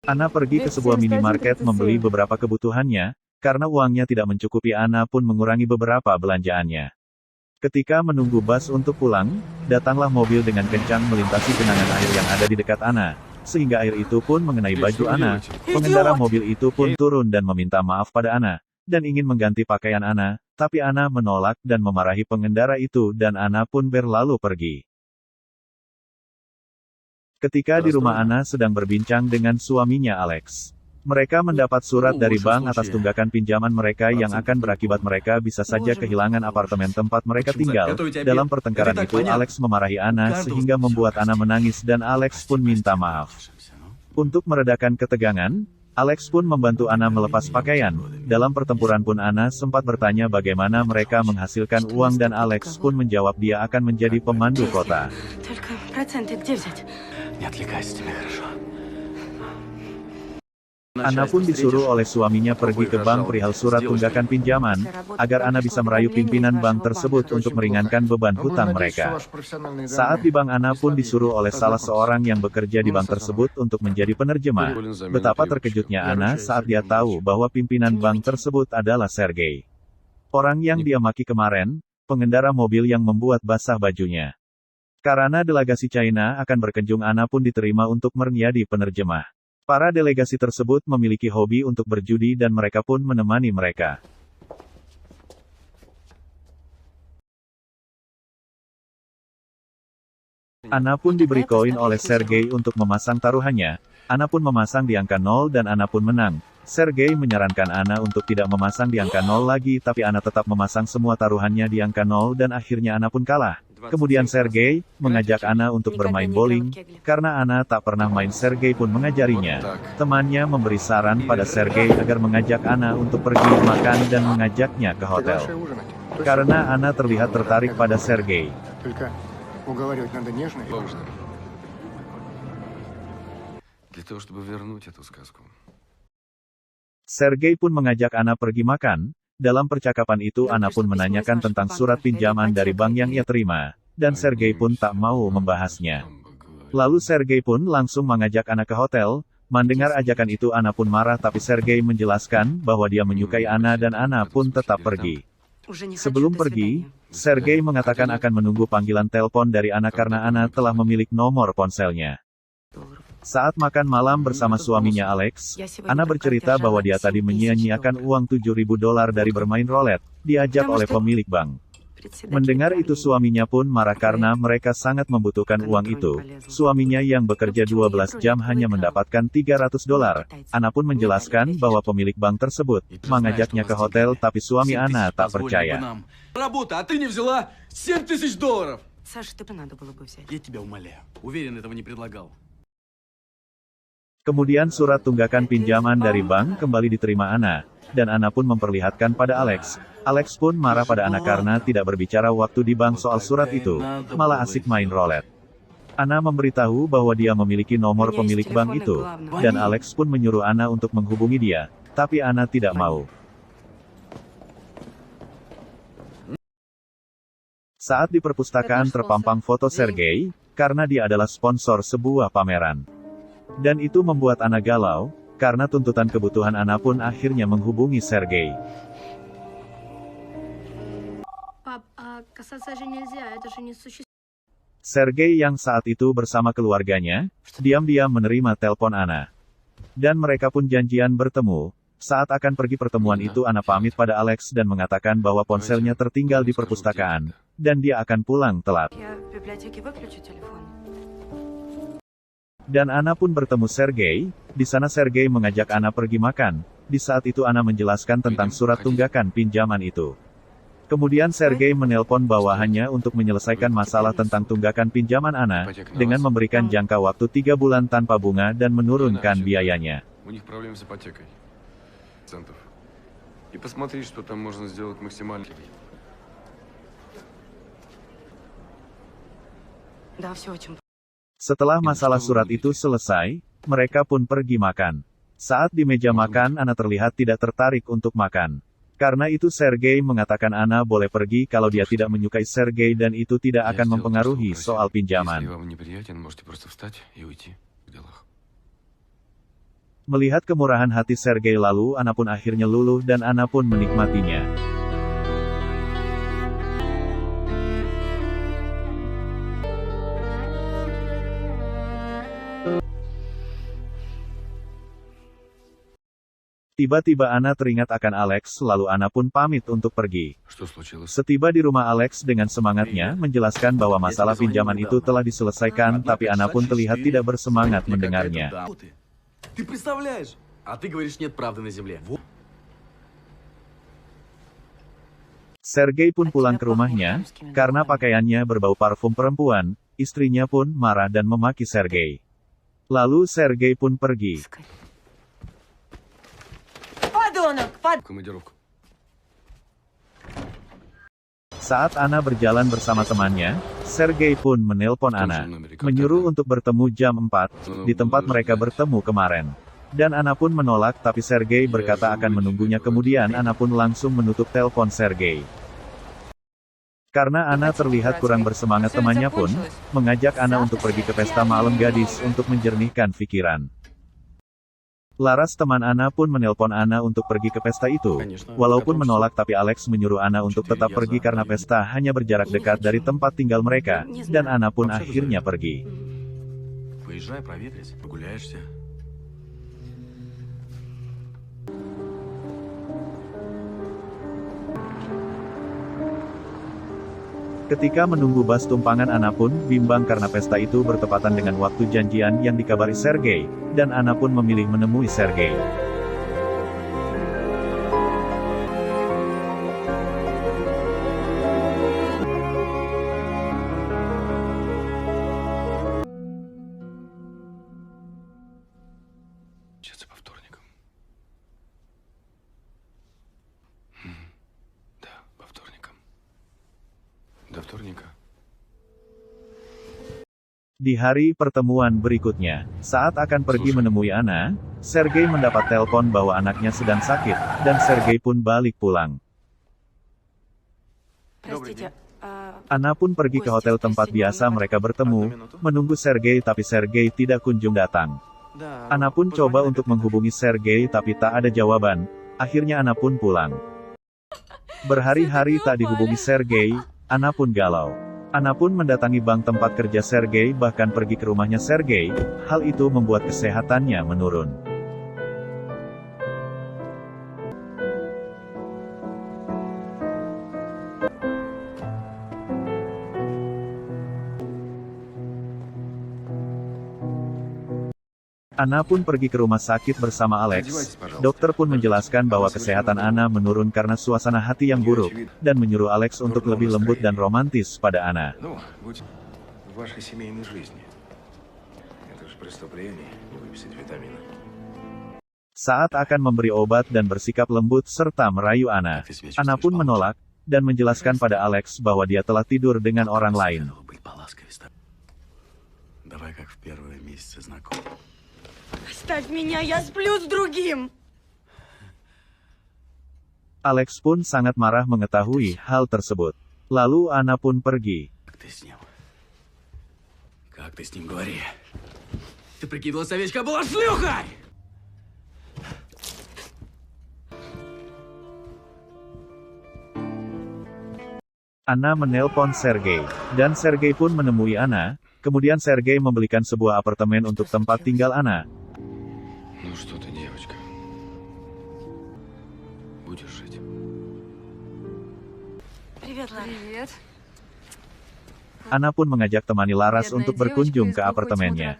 Ana pergi ke sebuah minimarket membeli beberapa kebutuhannya, karena uangnya tidak mencukupi. Ana pun mengurangi beberapa belanjaannya. Ketika menunggu bus untuk pulang, datanglah mobil dengan kencang melintasi genangan air yang ada di dekat Ana, sehingga air itu pun mengenai baju Ana. Pengendara mobil itu pun turun dan meminta maaf pada Ana, dan ingin mengganti pakaian Ana, tapi Ana menolak dan memarahi pengendara itu dan Ana pun berlalu pergi. Ketika di rumah Ana sedang berbincang dengan suaminya Alex. Mereka mendapat surat dari bank atas tunggakan pinjaman mereka yang akan berakibat mereka bisa saja kehilangan apartemen tempat mereka tinggal. Dalam pertengkaran itu Alex memarahi Ana sehingga membuat Ana menangis dan Alex pun minta maaf. Untuk meredakan ketegangan, Alex pun membantu Ana melepas pakaian. Dalam pertempuran pun Ana sempat bertanya bagaimana mereka menghasilkan uang dan Alex pun menjawab dia akan menjadi pemandu kota. Ana pun disuruh oleh suaminya pergi ke bank perihal surat tunggakan pinjaman, agar Ana bisa merayu pimpinan bank tersebut untuk meringankan beban hutang mereka. Saat di bank Ana pun disuruh oleh salah seorang yang bekerja di bank tersebut untuk menjadi penerjemah. Betapa terkejutnya Ana saat dia tahu bahwa pimpinan bank tersebut adalah Sergei. Orang yang dia maki kemarin, pengendara mobil yang membuat basah bajunya. Karena delegasi China akan berkunjung Ana pun diterima untuk menjadi penerjemah. Para delegasi tersebut memiliki hobi untuk berjudi dan mereka pun menemani mereka. Ana pun diberi koin oleh Sergei untuk memasang taruhannya. Ana pun memasang di angka 0 dan Ana pun menang. Sergei menyarankan Ana untuk tidak memasang di angka 0 lagi tapi Ana tetap memasang semua taruhannya di angka 0 dan akhirnya Ana pun kalah. Kemudian Sergei mengajak Ana untuk bermain bowling, karena Ana tak pernah main. Sergei pun mengajarinya. Temannya memberi saran pada Sergei agar mengajak Ana untuk pergi makan dan mengajaknya ke hotel. Karena Ana terlihat tertarik pada Sergei. Sergei pun mengajak Ana pergi makan. Dalam percakapan itu Ana pun menanyakan tentang surat pinjaman dari bank yang ia terima, dan Sergei pun tak mau membahasnya. Lalu Sergei pun langsung mengajak Ana ke hotel. Mendengar ajakan itu Ana pun marah tapi Sergei menjelaskan bahwa dia menyukai Ana dan Ana pun tetap pergi. Sebelum pergi, Sergei mengatakan akan menunggu panggilan telepon dari Ana karena Ana telah memiliki nomor ponselnya. Saat makan malam bersama suaminya Alex, Ana bercerita bahwa dia tadi menyia-nyiakan uang $7.000 dari bermain roulette, diajak oleh pemilik bank. Mendengar itu suaminya pun marah karena mereka sangat membutuhkan uang itu. Suaminya yang bekerja 12 jam hanya mendapatkan $300. Ana pun menjelaskan bahwa pemilik bank tersebut mengajaknya ke hotel tapi suami Ana tak percaya. Kemudian surat tunggakan pinjaman dari bank kembali diterima Ana, dan Ana pun memperlihatkan pada Alex. Alex pun marah pada Ana karena tidak berbicara waktu di bank soal surat itu, malah asik main roulette. Ana memberitahu bahwa dia memiliki nomor pemilik bank itu, dan Alex pun menyuruh Ana untuk menghubungi dia, tapi Ana tidak mau. Saat di perpustakaan terpampang foto Sergei, karena dia adalah sponsor sebuah pameran. Dan itu membuat Ana galau, karena tuntutan kebutuhan Ana pun akhirnya menghubungi Sergei. Sergei yang saat itu bersama keluarganya, diam-diam menerima telepon Ana. Dan mereka pun janjian bertemu. Saat akan pergi pertemuan itu Ana pamit pada Alex dan mengatakan bahwa ponselnya tertinggal di perpustakaan, dan dia akan pulang telat. Dan Ana pun bertemu Sergei. Di sana Sergei mengajak Ana pergi makan. Di saat itu Ana menjelaskan tentang surat tunggakan pinjaman itu. Kemudian Sergei menelpon bawahannya untuk menyelesaikan masalah tentang tunggakan pinjaman Ana, dengan memberikan jangka waktu 3 bulan tanpa bunga dan menurunkan biayanya. Setelah masalah surat itu selesai, mereka pun pergi makan. Saat di meja makan Ana terlihat tidak tertarik untuk makan. Karena itu Sergei mengatakan Ana boleh pergi kalau dia tidak menyukai Sergei dan itu tidak akan mempengaruhi soal pinjaman. Melihat kemurahan hati Sergei lalu Anna pun akhirnya luluh dan Anna pun menikmatinya. Tiba-tiba Anna teringat akan Alex, lalu Anna pun pamit untuk pergi. Setiba di rumah Alex dengan semangatnya menjelaskan bahwa masalah pinjaman itu telah diselesaikan, tapi Anna pun terlihat tidak bersemangat mendengarnya. Sergei pun pulang ke rumahnya, karena pakaiannya berbau parfum perempuan, istrinya pun marah dan memaki Sergei. Lalu Sergei pun pergi. Saat Anna berjalan bersama temannya, Sergei pun menelpon Anna, menyuruh untuk bertemu jam 4, di tempat mereka bertemu kemarin. Dan Anna pun menolak, tapi Sergei berkata akan menunggunya. Kemudian Anna pun langsung menutup telepon Sergei. Karena Anna terlihat kurang bersemangat, temannya pun mengajak Anna untuk pergi ke pesta malam gadis untuk menjernihkan pikiran. Laras teman Anna pun menelpon Anna untuk pergi ke pesta itu. Walaupun menolak, tapi Alex menyuruh Anna untuk tetap pergi karena pesta hanya berjarak dekat dari tempat tinggal mereka, dan Anna pun akhirnya pergi. Ketika menunggu bus tumpangan, Anna pun bimbang karena pesta itu bertepatan dengan waktu janjian yang dikabari Sergei, dan Anna pun memilih menemui Sergei. Di hari pertemuan berikutnya, saat akan pergi menemui Anna, Sergei mendapat telepon bahwa anaknya sedang sakit, dan Sergei pun balik pulang. Anna pun pergi ke hotel tempat biasa mereka bertemu, menunggu Sergei, tapi Sergei tidak kunjung datang. Anna pun coba untuk menghubungi Sergei tapi tak ada jawaban, akhirnya Anna pun pulang. Berhari-hari tak dihubungi Sergei, Anna pun galau. Anna pun mendatangi bank tempat kerja Sergei, bahkan pergi ke rumahnya Sergei. Hal itu membuat kesehatannya menurun. Anna pun pergi ke rumah sakit bersama Alex. Dokter pun menjelaskan bahwa kesehatan Anna menurun karena suasana hati yang buruk, dan menyuruh Alex untuk lebih lembut dan romantis pada Anna. Saat akan memberi obat dan bersikap lembut serta merayu Anna, Anna pun menolak, dan menjelaskan pada Alex bahwa dia telah tidur dengan orang lain. Alex pun sangat marah mengetahui hal tersebut. Lalu Anna pun pergi. Anna menelpon Sergei, dan Sergei pun menemui Anna. Kemudian Sergei membelikan sebuah apartemen untuk tempat tinggal Anna. Anna pun mengajak temani Laras untuk berkunjung ke apartemennya.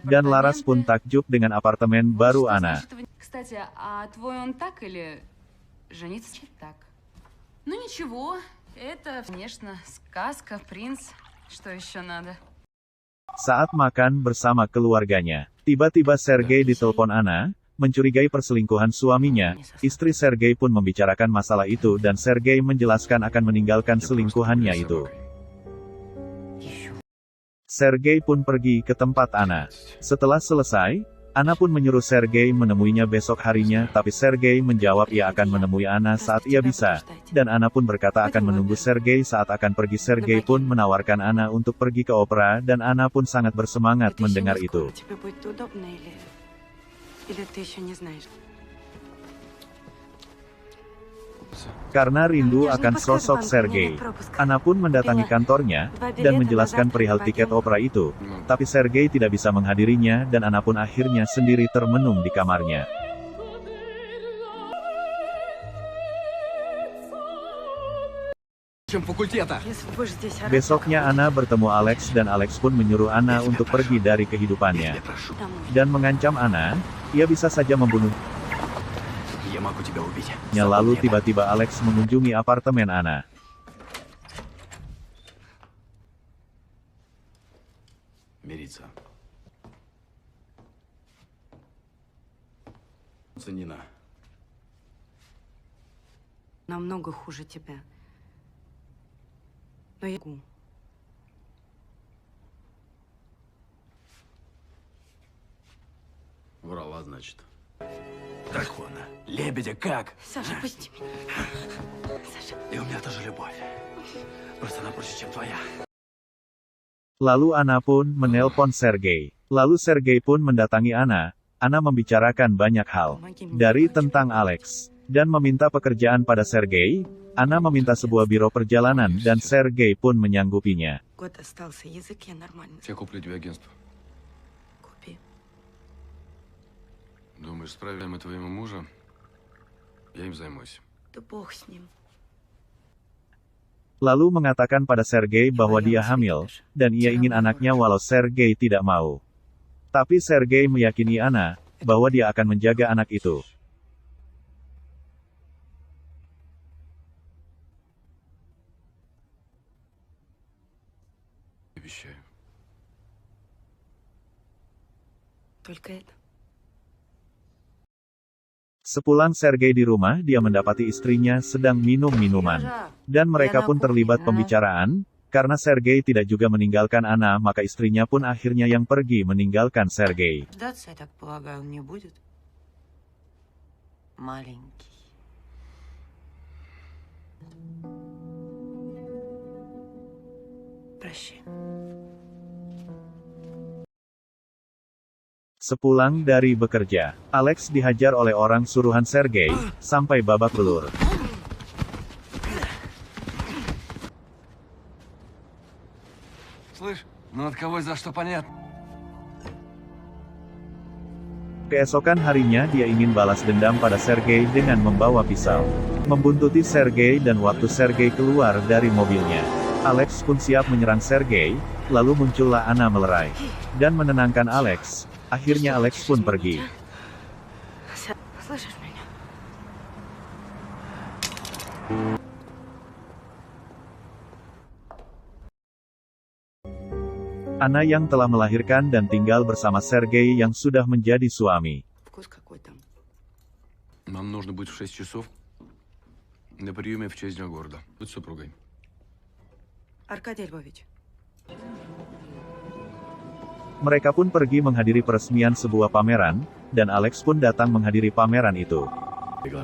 Dan Laras pun takjub dengan apartemen baru Anna. Saat makan bersama keluarganya, tiba-tiba Sergei ditelepon Anna, mencurigai perselingkuhan suaminya. Istri Sergei pun membicarakan masalah itu dan Sergei menjelaskan akan meninggalkan selingkuhannya itu. Sergei pun pergi ke tempat Anna. Setelah selesai, Anna pun menyuruh Sergei menemuinya besok harinya, tapi Sergei menjawab ia akan menemui Anna saat ia bisa, dan Anna pun berkata akan menunggu Sergei saat akan pergi. Sergei pun menawarkan Anna untuk pergi ke opera dan Anna pun sangat bersemangat mendengar itu. Или ты еще не знаешь? Karena rindu akan sosok Sergei, Anna pun mendatangi kantornya dan menjelaskan perihal tiket opera itu. Tapi Sergei tidak bisa menghadirinya dan Anna pun akhirnya sendiri termenung di kamarnya. Besoknya Anna bertemu Alex dan Alex pun menyuruh Anna untuk pergi dari kehidupannya. Dan mengancam Anna, ia bisa saja membunuhnya. Lalu tiba-tiba Alex mengunjungi apartemen Anna. Мириться. Нина. Намного хуже тебя. Но я могу. Врала, значит. Дракона. Лебедя как? Саша, пусти меня. Саша. И у меня тоже любовь. Просто она проще, чем твоя. Lalu Anna pun menelpon Sergei. Lalu Sergei pun mendatangi Anna. Anna membicarakan banyak hal dari tentang Alex dan meminta pekerjaan pada Sergei. Anna meminta sebuah biro perjalanan dan Sergei pun menyanggupinya. Год остался, язык я нормально. Я куплю тебе агентство. Купи. Думаешь, справим твоему мужа? Я им займусь. Да бог с ним. Lalu mengatakan pada Sergei bahwa dia hamil, dan ia ingin anaknya walau Sergei tidak mau. Tapi Sergei meyakini Anna, bahwa dia akan menjaga anak itu. Обещаю. Только это. Sepulang Sergei di rumah, dia mendapati istrinya sedang minum minuman. Dan mereka pun terlibat pembicaraan, karena Sergei tidak juga meninggalkan Anna, maka istrinya pun akhirnya yang pergi meninggalkan Sergei. Ждаться, я так полагаю, он не будет. Маленький. Прощай. Sepulang dari bekerja, Alex dihajar oleh orang suruhan Sergei, sampai babak belur. Слышь, ну от кого и за что понятно. Keesokan harinya dia ingin balas dendam pada Sergei dengan membawa pisau. Membuntuti Sergei dan waktu Sergei keluar dari mobilnya. Alex pun siap menyerang Sergei, lalu muncullah Anna melerai. Dan menenangkan Alex. Akhirnya Alex pun pergi. Слышишь меня? Anna yang telah melahirkan dan tinggal bersama Sergei yang sudah menjadi suami. Вкус какой там? Нам нужно быть в 6 часов на приеме в честь Дня города. Будь супругой. Аркадий Львович. Mereka pun pergi menghadiri peresmian sebuah pameran, dan Alex pun datang menghadiri pameran itu.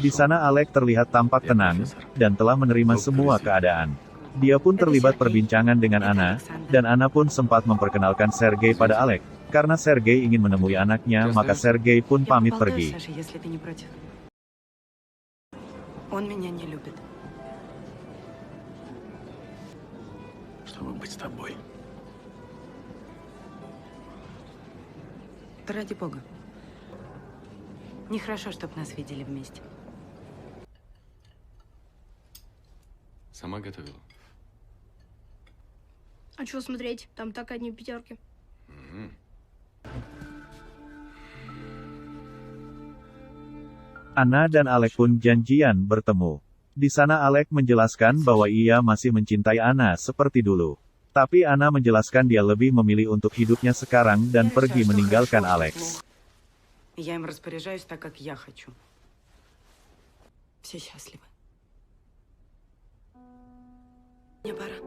Di sana Alex terlihat tampak tenang, dan telah menerima semua keadaan. Dia pun terlibat perbincangan dengan Anna, dan Anna pun sempat memperkenalkan Sergei pada Alex. Karena Sergei ingin menemui anaknya, maka Sergei pun pamit pergi. Саша, если ты не против. Он меня не любит. Чтобы быть с тобой. Ради бога. Нехорошо, чтоб нас видели вместе. Сама готовила? А что смотреть? Там так одни пятерки. Anna dan Alex pun janjian bertemu. Di sana Alex menjelaskan bahwa ia masih mencintai Anna seperti dulu. Tapi Anna menjelaskan dia lebih memilih untuk hidupnya sekarang dan pergi meninggalkan Alex. Я им распоряжаюсь так, как я хочу. Все счастливы. Мне пора.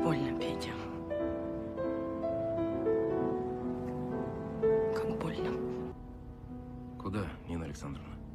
Больно, Петя. Как больно. Куда, Нина? Александровна.